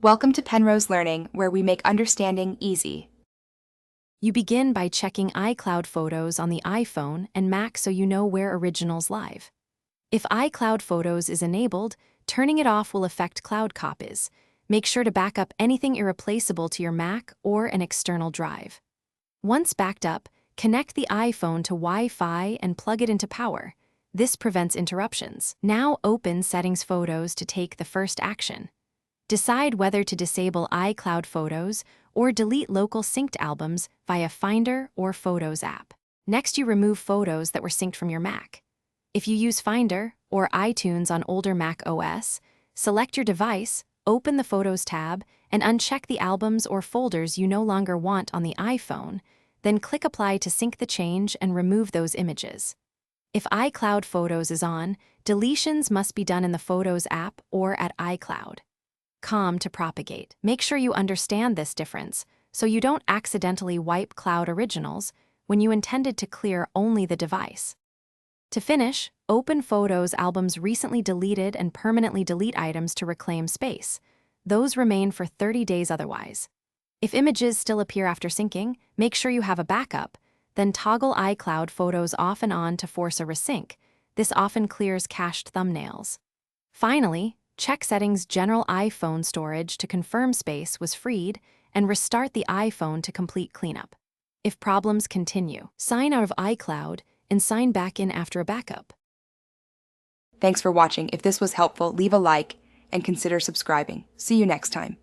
Welcome to Penrose Learning, where we make understanding easy. You begin by checking iCloud Photos on the iPhone and Mac so you know where originals live. If iCloud Photos is enabled, turning it off will affect cloud copies. Make sure to back up anything irreplaceable to your Mac or an external drive. Once backed up, connect the iPhone to Wi-Fi and plug it into power. This prevents interruptions. Now open Settings Photos to take the first action. Decide whether to disable iCloud Photos or delete local synced albums via Finder or Photos app. Next, you remove photos that were synced from your Mac. If you use Finder or iTunes on older Mac OS, select your device, open the Photos tab, and uncheck the albums or folders you no longer want on the iPhone, then click Apply to sync the change and remove those images. If iCloud Photos is on, deletions must be done in the Photos app or at iCloud. To propagate. Make sure you understand this difference so you don't accidentally wipe cloud originals when you intended to clear only the device. To finish, open Photos albums recently deleted and permanently delete items to reclaim space. Those remain for 30 days otherwise. If images still appear after syncing, make sure you have a backup, then toggle iCloud Photos off and on to force a resync. This often clears cached thumbnails. Finally, check Settings General iPhone Storage to confirm space was freed and restart the iPhone to complete cleanup. If problems continue, sign out of iCloud and sign back in after a backup. Thanks for watching. If this was helpful, leave a like and consider subscribing. See you next time.